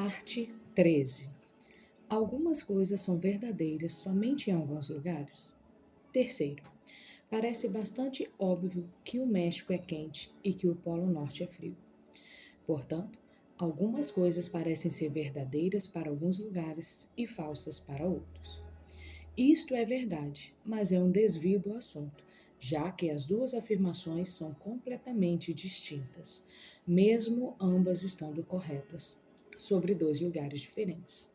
Parte 13. Algumas coisas são verdadeiras somente em alguns lugares. Terceiro, parece bastante óbvio que o México é quente e que o Polo Norte é frio. Portanto, algumas coisas parecem ser verdadeiras para alguns lugares e falsas para outros. Isto é verdade, mas é um desvio do assunto, já que as duas afirmações são completamente distintas, mesmo ambas estando corretas, sobre dois lugares diferentes.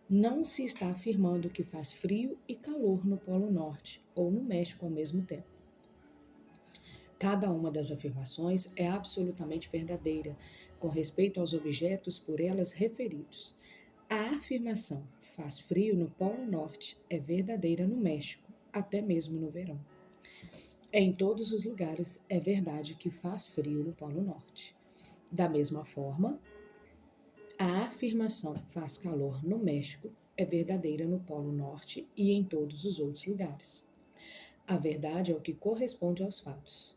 Não se está afirmando que faz frio e calor no Polo Norte ou no México ao mesmo tempo. Cada uma das afirmações é absolutamente verdadeira com respeito aos objetos por elas referidos. A afirmação faz frio no Polo Norte é verdadeira no México, até mesmo no verão. Em todos os lugares é verdade que faz frio no Polo Norte. Da mesma forma, a afirmação faz calor no México é verdadeira no Polo Norte e em todos os outros lugares. A verdade é o que corresponde aos fatos.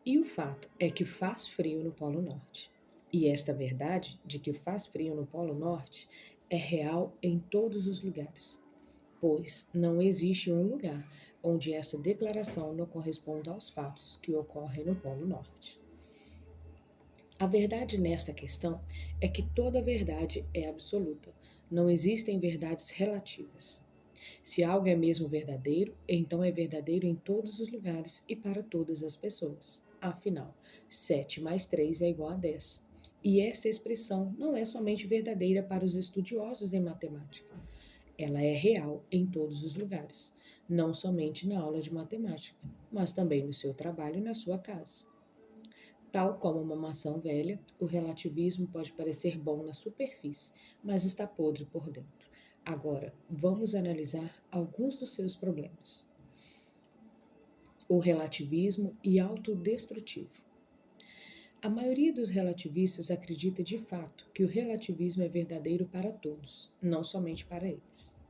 E o fato é que faz frio no Polo Norte. E esta verdade de que faz frio no Polo Norte é real em todos os lugares, pois não existe um lugar onde essa declaração não corresponda aos fatos que ocorrem no Polo Norte. A verdade nesta questão é que toda verdade é absoluta, não existem verdades relativas. Se algo é mesmo verdadeiro, então é verdadeiro em todos os lugares e para todas as pessoas. Afinal, 7 mais 3 é igual a 10. E esta expressão não é somente verdadeira para os estudiosos em matemática. Ela é real em todos os lugares, não somente na aula de matemática, mas também no seu trabalho e na sua casa. Tal como uma maçã velha, o relativismo pode parecer bom na superfície, mas está podre por dentro. Agora, vamos analisar alguns dos seus problemas. O relativismo e autodestrutivo. A maioria dos relativistas acredita de fato que o relativismo é verdadeiro para todos, não somente para eles.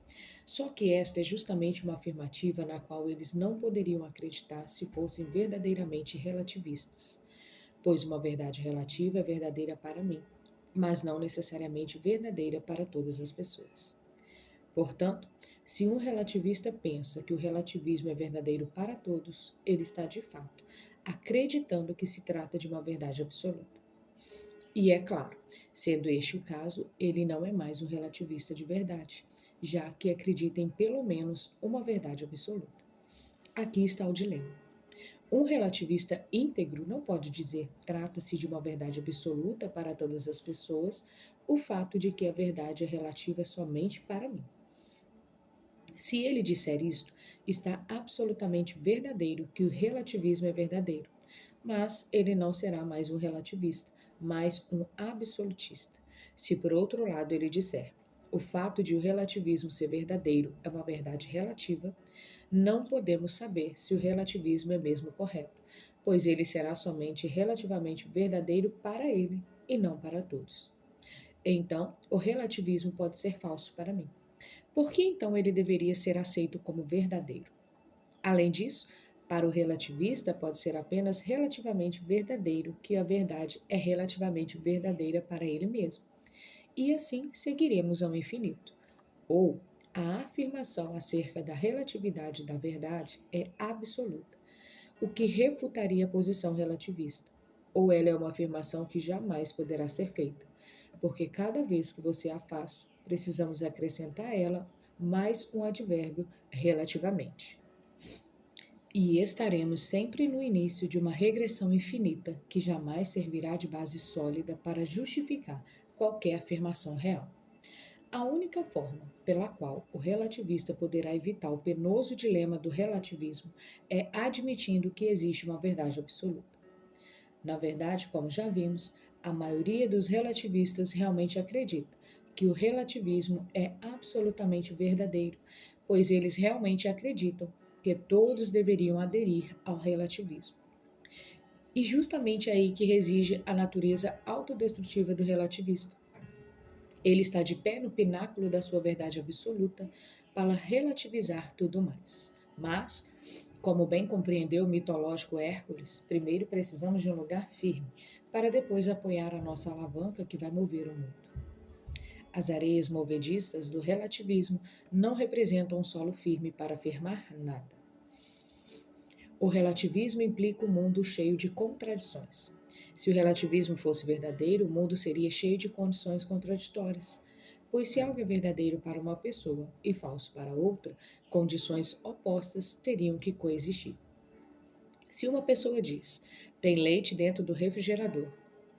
Só que esta é justamente uma afirmativa na qual eles não poderiam acreditar se fossem verdadeiramente relativistas, pois uma verdade relativa é verdadeira para mim, mas não necessariamente verdadeira para todas as pessoas. Portanto, se um relativista pensa que o relativismo é verdadeiro para todos, ele está de fato acreditando que se trata de uma verdade absoluta. E é claro, sendo este o caso, ele não é mais um relativista de verdade, já que acredita em pelo menos uma verdade absoluta. Aqui está o dilema. Um relativista íntegro não pode dizer trata-se de uma verdade absoluta para todas as pessoas, o fato de que a verdade é relativa somente para mim. Se ele disser isto, está absolutamente verdadeiro que o relativismo é verdadeiro, mas ele não será mais um relativista, mas um absolutista. Se por outro lado ele disser o fato de o relativismo ser verdadeiro é uma verdade relativa, não podemos saber se o relativismo é mesmo correto, pois ele será somente relativamente verdadeiro para ele e não para todos. Então, o relativismo pode ser falso para mim. Por que então ele deveria ser aceito como verdadeiro? Além disso, para o relativista pode ser apenas relativamente verdadeiro que a verdade é relativamente verdadeira para ele mesmo. E assim seguiremos ao infinito. Ou a afirmação acerca da relatividade da verdade é absoluta, o que refutaria a posição relativista. Ou ela é uma afirmação que jamais poderá ser feita, porque cada vez que você a faz, precisamos acrescentar a ela mais um advérbio relativamente. E estaremos sempre no início de uma regressão infinita que jamais servirá de base sólida para justificar qualquer afirmação real. A única forma pela qual o relativista poderá evitar o penoso dilema do relativismo é admitindo que existe uma verdade absoluta. Na verdade, como já vimos, a maioria dos relativistas realmente acredita que o relativismo é absolutamente verdadeiro, pois eles realmente acreditam que todos deveriam aderir ao relativismo. E justamente é aí que reside a natureza autodestrutiva do relativista. Ele está de pé no pináculo da sua verdade absoluta para relativizar tudo mais. Mas, como bem compreendeu o mitológico Hércules, primeiro precisamos de um lugar firme, para depois apoiar a nossa alavanca que vai mover o mundo. As areias movedistas do relativismo não representam um solo firme para afirmar nada. O relativismo implica um mundo cheio de contradições. Se o relativismo fosse verdadeiro, o mundo seria cheio de condições contraditórias. Pois se algo é verdadeiro para uma pessoa e falso para outra, condições opostas teriam que coexistir. Se uma pessoa diz, tem leite dentro do refrigerador,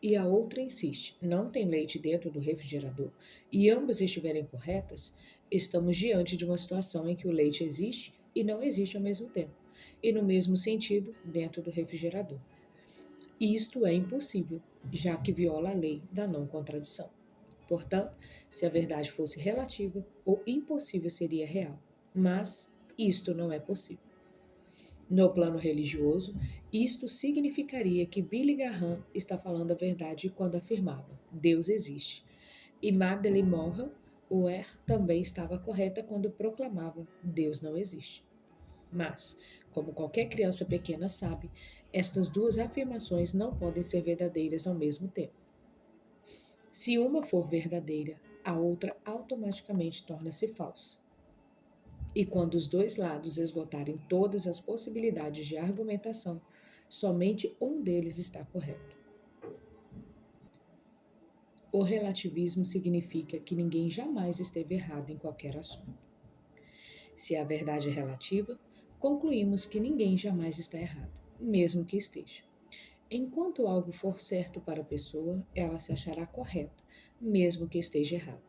e a outra insiste, não tem leite dentro do refrigerador, e ambas estiverem corretas, estamos diante de uma situação em que o leite existe e não existe ao mesmo tempo, e no mesmo sentido dentro do refrigerador. Isto é impossível, já que viola a lei da não contradição. Portanto, se a verdade fosse relativa, o impossível seria real. Mas isto não é possível. No plano religioso, isto significaria que Billy Graham está falando a verdade quando afirmava Deus existe. E Madeleine Monroe também estava correta quando proclamava Deus não existe. Mas, como qualquer criança pequena sabe, estas duas afirmações não podem ser verdadeiras ao mesmo tempo. Se uma for verdadeira, a outra automaticamente torna-se falsa. E quando os dois lados esgotarem todas as possibilidades de argumentação, somente um deles está correto. O relativismo significa que ninguém jamais esteve errado em qualquer assunto. Se a verdade é relativa, concluímos que ninguém jamais está errado, mesmo que esteja. Enquanto algo for certo para a pessoa, ela se achará correta, mesmo que esteja errada.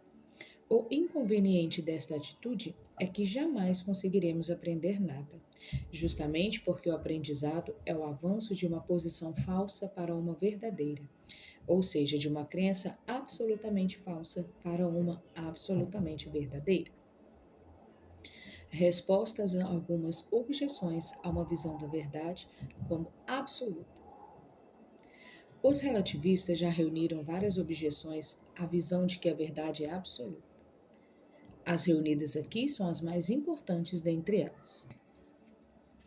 O inconveniente desta atitude é que jamais conseguiremos aprender nada, justamente porque o aprendizado é o avanço de uma posição falsa para uma verdadeira, ou seja, de uma crença absolutamente falsa para uma absolutamente verdadeira. Respostas a algumas objeções a uma visão da verdade como absoluta. Os relativistas já reuniram várias objeções à visão de que a verdade é absoluta. As reunidas aqui são as mais importantes dentre elas.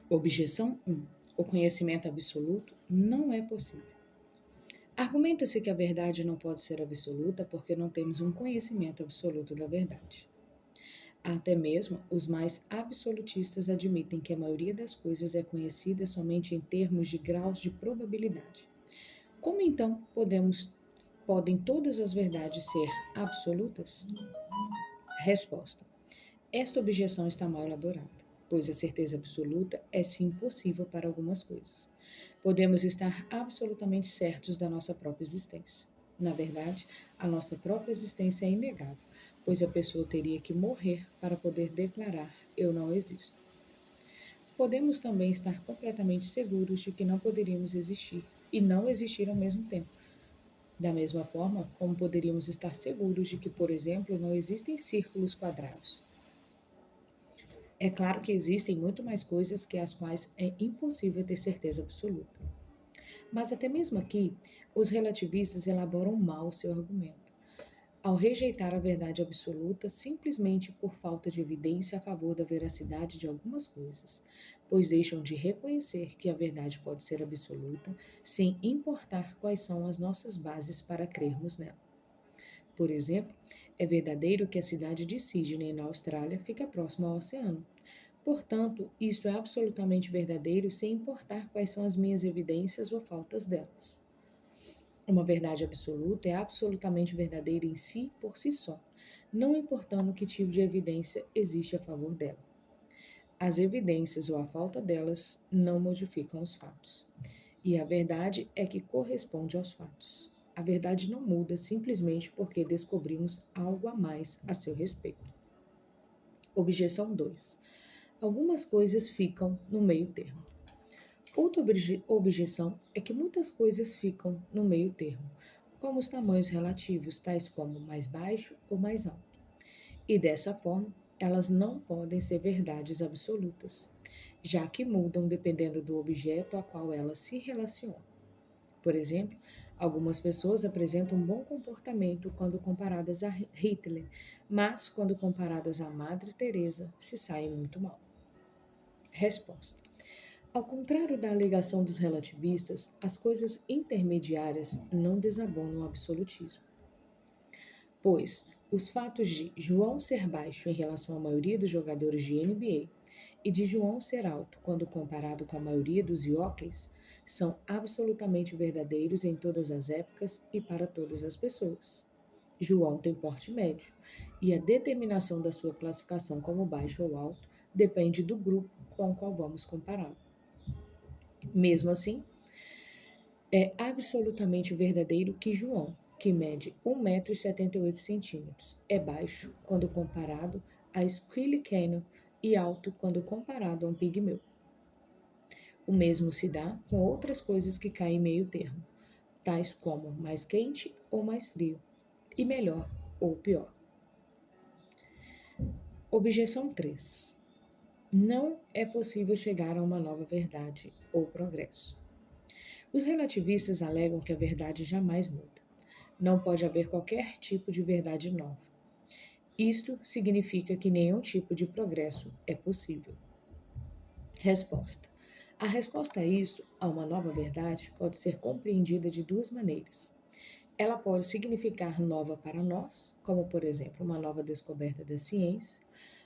Objeção 1. O conhecimento absoluto não é possível. Argumenta-se que a verdade não pode ser absoluta porque não temos um conhecimento absoluto da verdade. Até mesmo os mais absolutistas admitem que a maioria das coisas é conhecida somente em termos de graus de probabilidade. Como então podem todas as verdades ser absolutas? Resposta. Esta objeção está mal elaborada, pois a certeza absoluta é sim possível para algumas coisas. Podemos estar absolutamente certos da nossa própria existência. Na verdade, a nossa própria existência é inegável, pois a pessoa teria que morrer para poder declarar eu não existo. Podemos também estar completamente seguros de que não poderíamos existir e não existir ao mesmo tempo. Da mesma forma, como poderíamos estar seguros de que, por exemplo, não existem círculos quadrados. É claro que existem muito mais coisas que as quais é impossível ter certeza absoluta. Mas até mesmo aqui, os relativistas elaboram mal seu argumento, ao rejeitar a verdade absoluta simplesmente por falta de evidência a favor da veracidade de algumas coisas, pois deixam de reconhecer que a verdade pode ser absoluta sem importar quais são as nossas bases para crermos nela. Por exemplo, é verdadeiro que a cidade de Sydney, na Austrália, fica próxima ao oceano. Portanto, isto é absolutamente verdadeiro sem importar quais são as minhas evidências ou faltas delas. Uma verdade absoluta é absolutamente verdadeira em si por si só, não importando que tipo de evidência existe a favor dela. As evidências ou a falta delas não modificam os fatos. E a verdade é que corresponde aos fatos. A verdade não muda simplesmente porque descobrimos algo a mais a seu respeito. Objeção 2. Algumas coisas ficam no meio termo. Outra objeção é que muitas coisas ficam no meio termo, como os tamanhos relativos, tais como mais baixo ou mais alto. E dessa forma, elas não podem ser verdades absolutas, já que mudam dependendo do objeto a qual elas se relacionam. Por exemplo, algumas pessoas apresentam um bom comportamento quando comparadas a Hitler, mas quando comparadas a Madre Teresa, se saem muito mal. Resposta. Ao contrário da alegação dos relativistas, as coisas intermediárias não desabam no absolutismo. pois os fatos de João ser baixo em relação à maioria dos jogadores de NBA e de João ser alto quando comparado com a maioria dos jockeys são absolutamente verdadeiros em todas as épocas e para todas as pessoas. João tem porte médio, e a determinação da sua classificação como baixo ou alto depende do grupo com o qual vamos compará-lo. Mesmo assim, é absolutamente verdadeiro que João, que mede 1,78 m, é baixo quando comparado a Squilly Canyon e alto quando comparado a um pigmeu. O mesmo se dá com outras coisas que caem em meio termo, tais como mais quente ou mais frio, e melhor ou pior. Objeção 3. Não é possível chegar a uma nova verdade ou progresso. Os relativistas alegam que a verdade jamais muda. Não pode haver qualquer tipo de verdade nova. Isto significa que nenhum tipo de progresso é possível. Resposta. A resposta a isto, a uma nova verdade, pode ser compreendida de duas maneiras. Ela pode significar nova para nós, como por exemplo uma nova descoberta da ciência,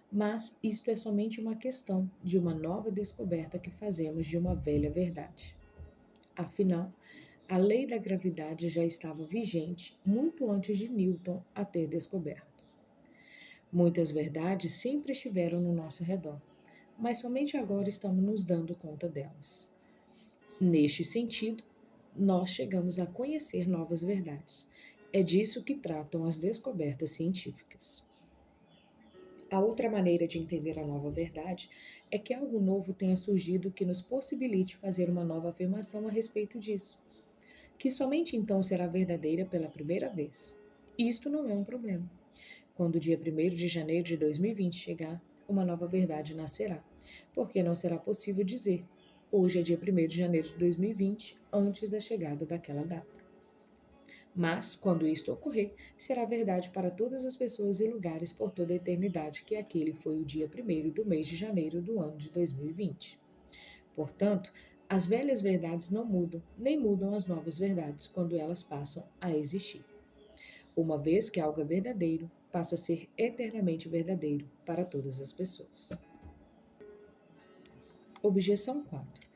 mas isto é somente uma questão de uma nova descoberta que fazemos de uma velha verdade. Afinal, a lei da gravidade já estava vigente muito antes de Newton a ter descoberto. Muitas verdades sempre estiveram no nosso redor, mas somente agora estamos nos dando conta delas. Neste sentido, nós chegamos a conhecer novas verdades. É disso que tratam as descobertas científicas. A outra maneira de entender a nova verdade é que algo novo tenha surgido que nos possibilite fazer uma nova afirmação a respeito disso, que somente então será verdadeira pela primeira vez. Isto não é um problema. Quando o dia 1º de janeiro de 2020 chegar, uma nova verdade nascerá, porque não será possível dizer hoje é dia 1º de janeiro de 2020 antes da chegada daquela data. Mas, quando isto ocorrer, será verdade para todas as pessoas e lugares por toda a eternidade que aquele foi o dia 1º do mês de janeiro do ano de 2020. Portanto, as velhas verdades não mudam, nem mudam as novas verdades quando elas passam a existir. Uma vez que algo é verdadeiro, passa a ser eternamente verdadeiro para todas as pessoas. Objeção 4.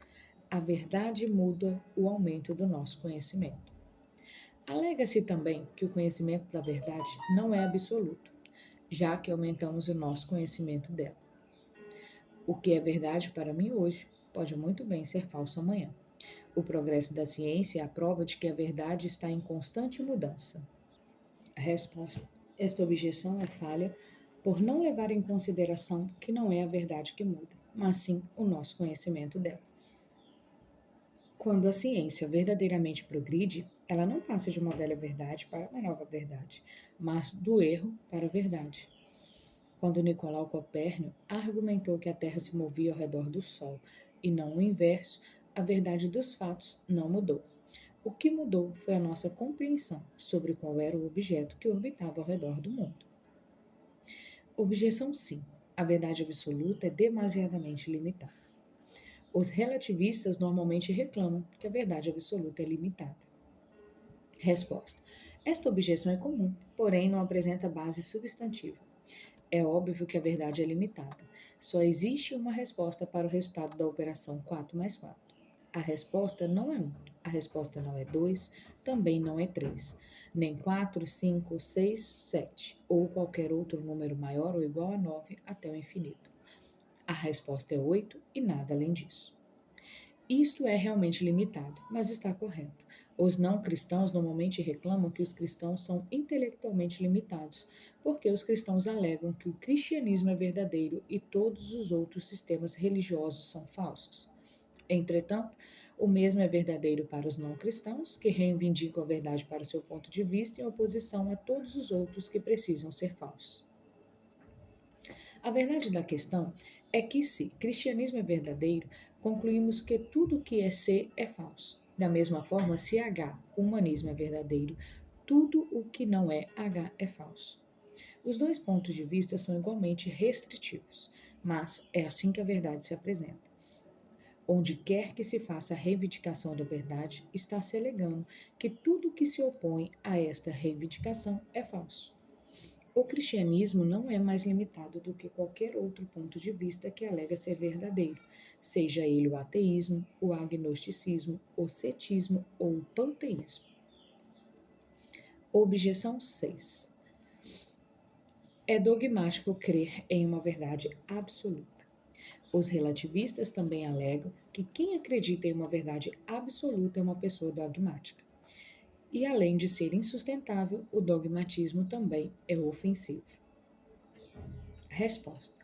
A verdade muda o aumento do nosso conhecimento. Alega-se também que o conhecimento da verdade não é absoluto, já que aumentamos o nosso conhecimento dela. O que é verdade para mim hoje pode muito bem ser falso amanhã. O progresso da ciência é a prova de que a verdade está em constante mudança. A resposta: esta objeção é falha por não levar em consideração que não é a verdade que muda, mas sim o nosso conhecimento dela. Quando a ciência verdadeiramente progride, ela não passa de uma velha verdade para uma nova verdade, mas do erro para a verdade. Quando Nicolau Copérnico argumentou que a Terra se movia ao redor do Sol e não o inverso, a verdade dos fatos não mudou. O que mudou foi a nossa compreensão sobre qual era o objeto que orbitava ao redor do mundo. Objeção 5. A verdade absoluta é demasiadamente limitada. Os relativistas normalmente reclamam que a verdade absoluta é limitada. Resposta: esta objeção é comum, porém não apresenta base substantiva. É óbvio que a verdade é limitada. Só existe uma resposta para o resultado da operação 4 mais 4. A resposta não é 1, a resposta não é 2, também não é 3, nem 4, 5, 6, 7, ou qualquer outro número maior ou igual a 9 até o infinito. A resposta é 8 e nada além disso. Isto é realmente limitado, mas está correto. Os não cristãos normalmente reclamam que os cristãos são intelectualmente limitados, porque os cristãos alegam que o cristianismo é verdadeiro e todos os outros sistemas religiosos são falsos. Entretanto, o mesmo é verdadeiro para os não cristãos, que reivindicam a verdade para o seu ponto de vista em oposição a todos os outros que precisam ser falsos. A verdade da questão é que, se cristianismo é verdadeiro, concluímos que tudo que é C é falso. Da mesma forma, se H, humanismo, é verdadeiro, tudo o que não é H é falso. Os dois pontos de vista são igualmente restritivos, mas é assim que a verdade se apresenta. Onde quer que se faça a reivindicação da verdade, está se alegando que tudo que se opõe a esta reivindicação é falso. O cristianismo não é mais limitado do que qualquer outro ponto de vista que alega ser verdadeiro, seja ele o ateísmo, o agnosticismo, o cetismo ou o panteísmo. Objeção 6. É dogmático crer em uma verdade absoluta. Os relativistas também alegam que quem acredita em uma verdade absoluta é uma pessoa dogmática. E além de ser insustentável, o dogmatismo também é ofensivo. Resposta.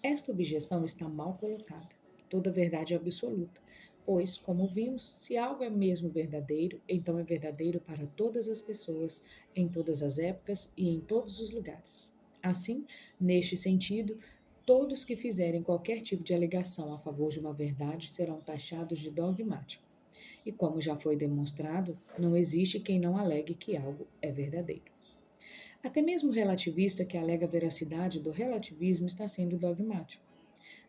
Esta objeção está mal colocada. Toda verdade é absoluta, pois, como vimos, se algo é mesmo verdadeiro, então é verdadeiro para todas as pessoas, em todas as épocas e em todos os lugares. Assim, neste sentido, todos que fizerem qualquer tipo de alegação a favor de uma verdade serão taxados de dogmático. E como já foi demonstrado, não existe quem não alegue que algo é verdadeiro. Até mesmo o relativista que alega a veracidade do relativismo está sendo dogmático.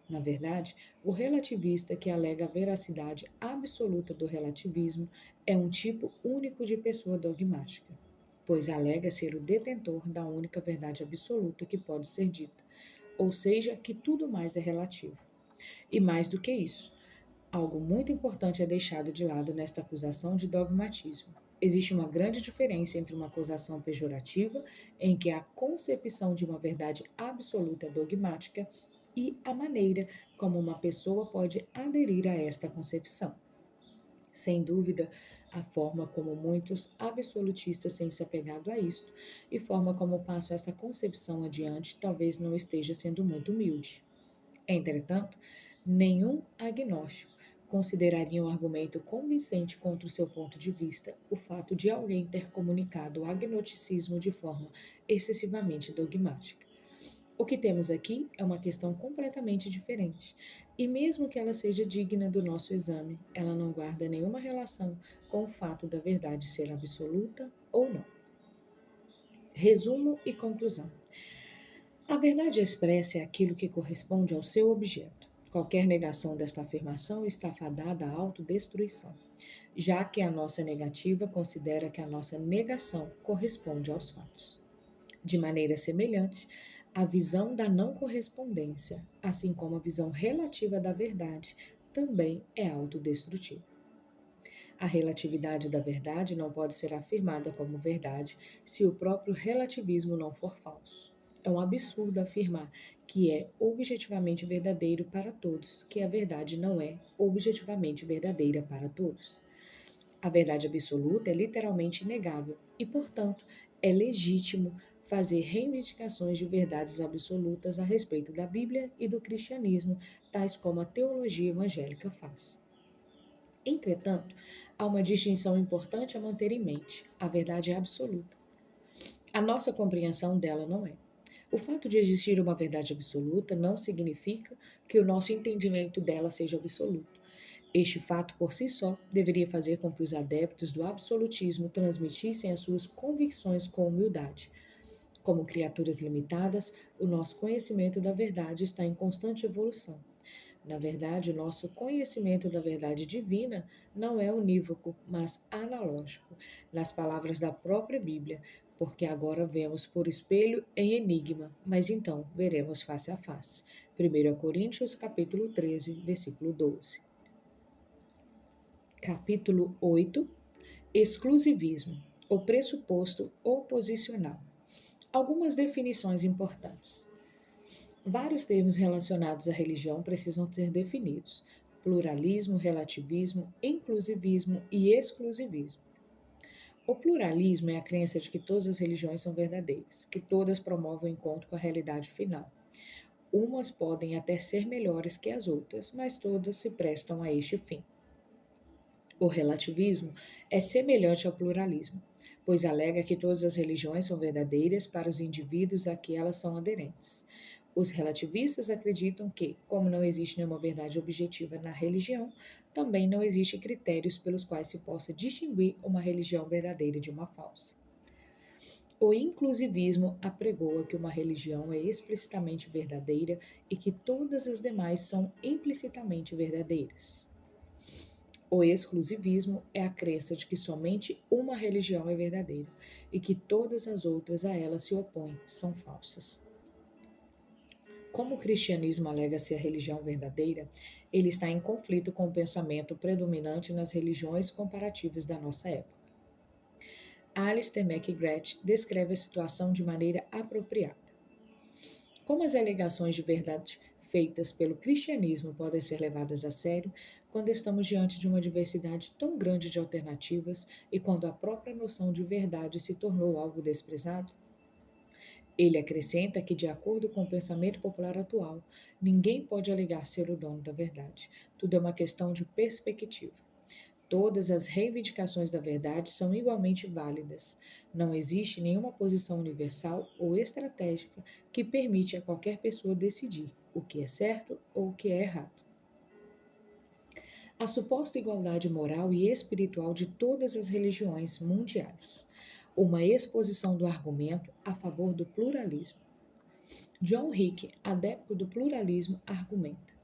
Na verdade, o relativista que alega a veracidade absoluta do relativismo é um tipo único de pessoa dogmática, pois alega ser o detentor da única verdade absoluta que pode ser dita, ou seja, que tudo mais é relativo. E mais do que isso, algo muito importante é deixado de lado nesta acusação de dogmatismo. Existe uma grande diferença entre uma acusação pejorativa, em que a concepção de uma verdade absoluta é dogmática, e a maneira como uma pessoa pode aderir a esta concepção. Sem dúvida, a forma como muitos absolutistas têm se apegado a isto e forma como passo esta concepção adiante talvez não esteja sendo muito humilde. Entretanto, nenhum agnóstico consideraria um argumento convincente contra o seu ponto de vista o fato de alguém ter comunicado o agnosticismo de forma excessivamente dogmática. O que temos aqui é uma questão completamente diferente, e mesmo que ela seja digna do nosso exame, ela não guarda nenhuma relação com o fato da verdade ser absoluta ou não. Resumo e conclusão. A verdade expressa é aquilo que corresponde ao seu objeto. Qualquer negação desta afirmação está fadada à autodestruição, já que a nossa negativa considera que a nossa negação corresponde aos fatos. De maneira semelhante, a visão da não correspondência, assim como a visão relativa da verdade, também é autodestrutiva. A relatividade da verdade não pode ser afirmada como verdade se o próprio relativismo não for falso. É um absurdo afirmar que é objetivamente verdadeiro para todos, que a verdade não é objetivamente verdadeira para todos. A verdade absoluta é literalmente inegável e, portanto, é legítimo fazer reivindicações de verdades absolutas a respeito da Bíblia e do cristianismo, tais como a teologia evangélica faz. Entretanto, há uma distinção importante a manter em mente: a verdade é absoluta. A nossa compreensão dela não é. O fato de existir uma verdade absoluta não significa que o nosso entendimento dela seja absoluto. Este fato por si só deveria fazer com que os adeptos do absolutismo transmitissem as suas convicções com humildade. Como criaturas limitadas, o nosso conhecimento da verdade está em constante evolução. Na verdade, o nosso conhecimento da verdade divina não é unívoco, mas analógico, nas palavras da própria Bíblia, porque agora vemos por espelho em enigma, mas então veremos face a face. 1 Coríntios, capítulo 13, versículo 12. Capítulo 8. Exclusivismo, o pressuposto oposicional. Algumas definições importantes. Vários termos relacionados à religião precisam ser definidos: pluralismo, relativismo, inclusivismo e exclusivismo. O pluralismo é a crença de que todas as religiões são verdadeiras, que todas promovem o encontro com a realidade final. Umas podem até ser melhores que as outras, mas todas se prestam a este fim. O relativismo é semelhante ao pluralismo, pois alega que todas as religiões são verdadeiras para os indivíduos a que elas são aderentes. Os relativistas acreditam que, como não existe nenhuma verdade objetiva na religião, também não existem critérios pelos quais se possa distinguir uma religião verdadeira de uma falsa. O inclusivismo apregoa que uma religião é explicitamente verdadeira e que todas as demais são implicitamente verdadeiras. O exclusivismo é a crença de que somente uma religião é verdadeira e que todas as outras a ela se opõem são falsas. Como o cristianismo alega ser a religião verdadeira, ele está em conflito com o pensamento predominante nas religiões comparativas da nossa época. Alistair McGrath descreve a situação de maneira apropriada. Como as alegações de verdade feitas pelo cristianismo podem ser levadas a sério quando estamos diante de uma diversidade tão grande de alternativas e quando a própria noção de verdade se tornou algo desprezado? Ele acrescenta que, de acordo com o pensamento popular atual, ninguém pode alegar ser o dono da verdade. Tudo é uma questão de perspectiva. Todas as reivindicações da verdade são igualmente válidas. Não existe nenhuma posição universal ou estratégica que permite a qualquer pessoa decidir o que é certo ou o que é errado. A suposta igualdade moral e espiritual de todas as religiões mundiais. Uma exposição do argumento a favor do pluralismo. John Hick, adepto do pluralismo, argumenta: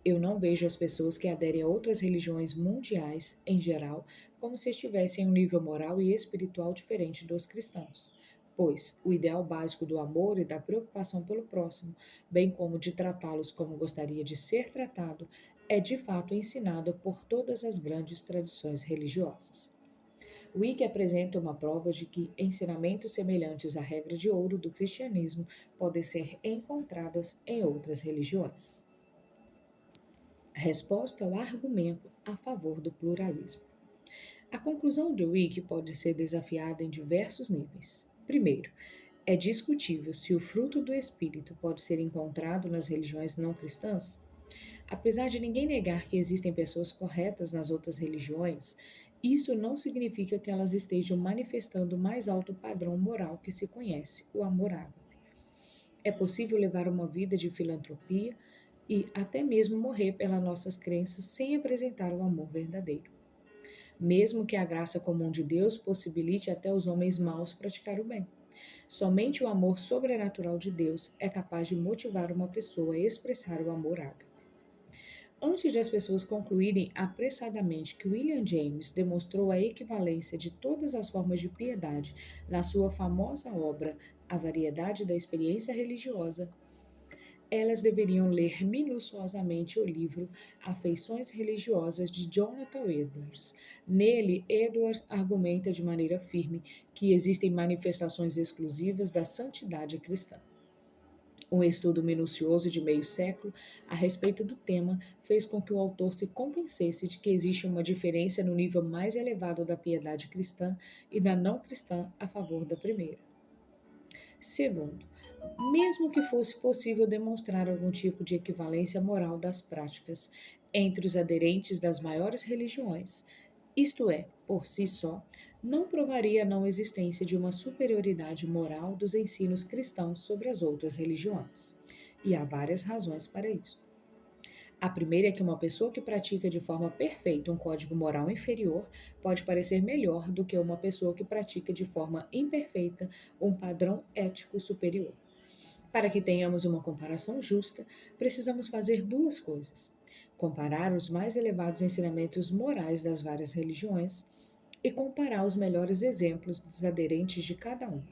eu não vejo as pessoas que aderem a outras religiões mundiais, em geral, como se estivessem em um nível moral e espiritual diferente dos cristãos, pois o ideal básico do amor e da preocupação pelo próximo, bem como de tratá-los como gostaria de ser tratado, é de fato ensinado por todas as grandes tradições religiosas. Wicke apresenta uma prova de que ensinamentos semelhantes à regra de ouro do cristianismo podem ser encontrados em outras religiões. Resposta ao argumento a favor do pluralismo. A conclusão de Wicke pode ser desafiada em diversos níveis. Primeiro, é discutível se o fruto do Espírito pode ser encontrado nas religiões não cristãs. Apesar de ninguém negar que existem pessoas corretas nas outras religiões, isso não significa que elas estejam manifestando o mais alto padrão moral que se conhece, o amor ágape. É possível levar uma vida de filantropia e até mesmo morrer pelas nossas crenças sem apresentar o amor verdadeiro. Mesmo que a graça comum de Deus possibilite até os homens maus praticar o bem. Somente o amor sobrenatural de Deus é capaz de motivar uma pessoa a expressar o amor ágape. Antes de as pessoas concluírem apressadamente que William James demonstrou a equivalência de todas as formas de piedade na sua famosa obra A Variedade da Experiência Religiosa, elas deveriam ler minuciosamente o livro Afeições Religiosas de Jonathan Edwards. Nele, Edwards argumenta de maneira firme que existem manifestações exclusivas da santidade cristã. Um estudo minucioso de meio século a respeito do tema fez com que o autor se convencesse de que existe uma diferença no nível mais elevado da piedade cristã e da não cristã a favor da primeira. Segundo, mesmo que fosse possível demonstrar algum tipo de equivalência moral das práticas entre os aderentes das maiores religiões, isto é, por si só, não provaria a não existência de uma superioridade moral dos ensinos cristãos sobre as outras religiões. E há várias razões para isso. A primeira é que uma pessoa que pratica de forma perfeita um código moral inferior pode parecer melhor do que uma pessoa que pratica de forma imperfeita um padrão ético superior. Para que tenhamos uma comparação justa, precisamos fazer duas coisas: comparar os mais elevados ensinamentos morais das várias religiões e comparar os melhores exemplos dos aderentes de cada uma.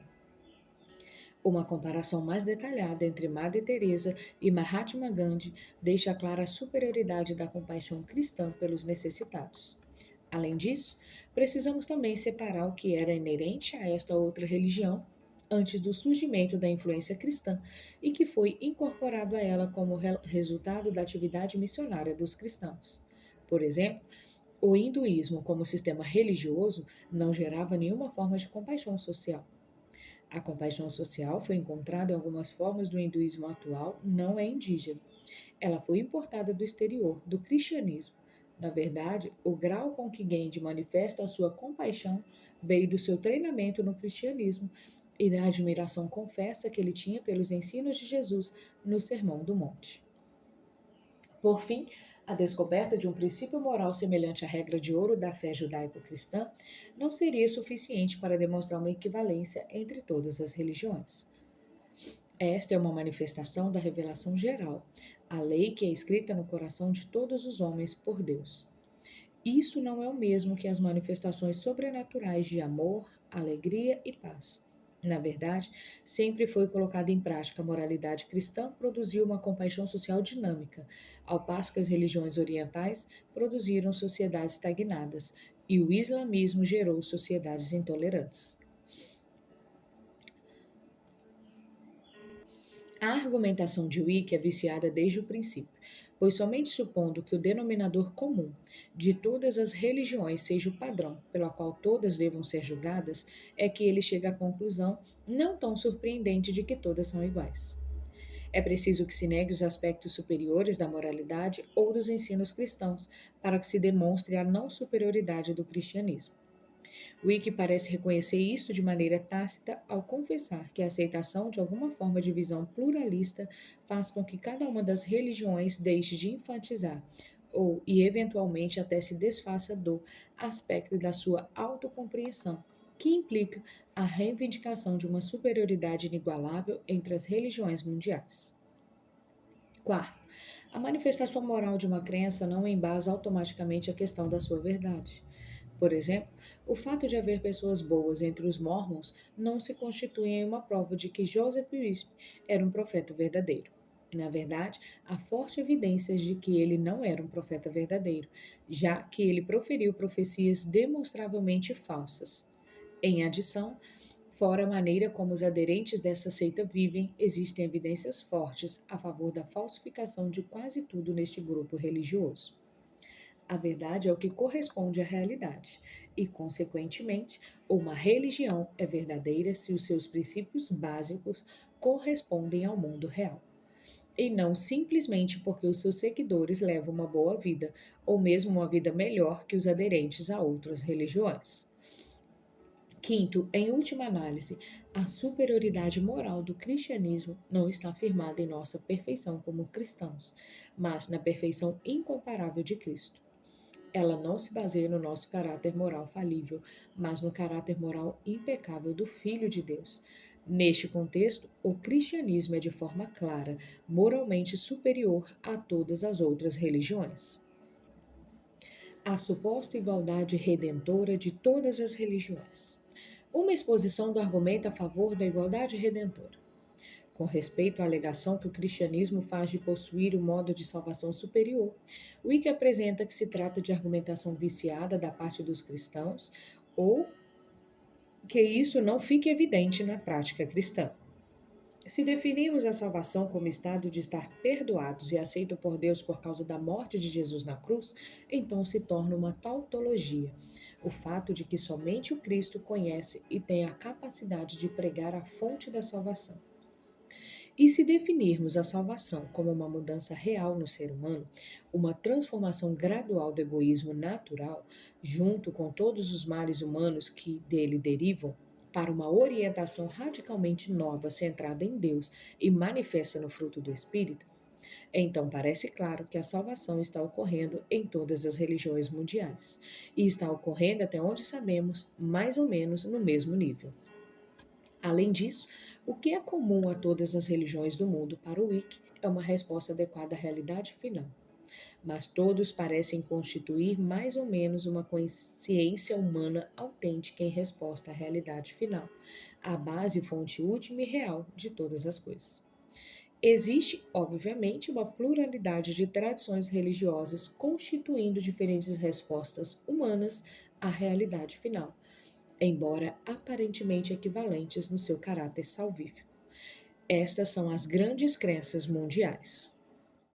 Uma comparação mais detalhada entre Madre Teresa e Mahatma Gandhi deixa clara a superioridade da compaixão cristã pelos necessitados. Além disso, precisamos também separar o que era inerente a esta outra religião antes do surgimento da influência cristã e que foi incorporado a ela como resultado da atividade missionária dos cristãos. Por exemplo, o hinduísmo, como sistema religioso, não gerava nenhuma forma de compaixão social. A compaixão social foi encontrada em algumas formas do hinduísmo atual, não é indígena. Ela foi importada do exterior, do cristianismo. Na verdade, o grau com que Gandhi manifesta a sua compaixão veio do seu treinamento no cristianismo e da admiração confessa que ele tinha pelos ensinos de Jesus no Sermão do Monte. Por fim, a descoberta de um princípio moral semelhante à regra de ouro da fé judaico-cristã não seria suficiente para demonstrar uma equivalência entre todas as religiões. Esta é uma manifestação da revelação geral, a lei que é escrita no coração de todos os homens por Deus. Isto não é o mesmo que as manifestações sobrenaturais de amor, alegria e paz. Na verdade, sempre foi colocada em prática a moralidade cristã produziu uma compaixão social dinâmica, ao passo que as religiões orientais produziram sociedades estagnadas e o islamismo gerou sociedades intolerantes. A argumentação de Wicke é viciada desde o princípio, pois somente supondo que o denominador comum de todas as religiões seja o padrão pelo qual todas devam ser julgadas, é que ele chega à conclusão não tão surpreendente de que todas são iguais. É preciso que se negue os aspectos superiores da moralidade ou dos ensinos cristãos, para que se demonstre a não superioridade do cristianismo. Wicke parece reconhecer isto de maneira tácita ao confessar que a aceitação de alguma forma de visão pluralista faz com que cada uma das religiões deixe de enfatizar e eventualmente até se desfaça do aspecto da sua autocompreensão, que implica a reivindicação de uma superioridade inigualável entre as religiões mundiais. Quarto, a manifestação moral de uma crença não embasa automaticamente a questão da sua verdade. Por exemplo, o fato de haver pessoas boas entre os Mormons não se constitui em uma prova de que Joseph Smith era um profeta verdadeiro. Na verdade, há forte evidências de que ele não era um profeta verdadeiro, já que ele proferiu profecias demonstravelmente falsas. Em adição, fora a maneira como os aderentes dessa seita vivem, existem evidências fortes a favor da falsificação de quase tudo neste grupo religioso. A verdade é o que corresponde à realidade, e, consequentemente, uma religião é verdadeira se os seus princípios básicos correspondem ao mundo real, e não simplesmente porque os seus seguidores levam uma boa vida, ou mesmo uma vida melhor que os aderentes a outras religiões. Quinto, em última análise, a superioridade moral do cristianismo não está firmada em nossa perfeição como cristãos, mas na perfeição incomparável de Cristo. Ela não se baseia no nosso caráter moral falível, mas no caráter moral impecável do Filho de Deus. Neste contexto, o cristianismo é de forma clara, moralmente superior a todas as outras religiões. A suposta igualdade redentora de todas as religiões. Uma exposição do argumento a favor da igualdade redentora. Com respeito à alegação que o cristianismo faz de possuir um modo de salvação superior, Wicke apresenta que se trata de argumentação viciada da parte dos cristãos ou que isso não fique evidente na prática cristã. Se definirmos a salvação como estado de estar perdoados e aceito por Deus por causa da morte de Jesus na cruz, então se torna uma tautologia. O fato de que somente o Cristo conhece e tem a capacidade de pregar a fonte da salvação. E se definirmos a salvação como uma mudança real no ser humano, uma transformação gradual do egoísmo natural, junto com todos os males humanos que dele derivam, para uma orientação radicalmente nova centrada em Deus e manifesta no fruto do Espírito, então parece claro que a salvação está ocorrendo em todas as religiões mundiais e está ocorrendo, até onde sabemos, mais ou menos no mesmo nível. Além disso, o que é comum a todas as religiões do mundo para o Wicke é uma resposta adequada à realidade final. Mas todos parecem constituir mais ou menos uma consciência humana autêntica em resposta à realidade final, a base e fonte última e real de todas as coisas. Existe, obviamente, uma pluralidade de tradições religiosas constituindo diferentes respostas humanas à realidade final, embora aparentemente equivalentes no seu caráter salvífico. Estas são as grandes crenças mundiais.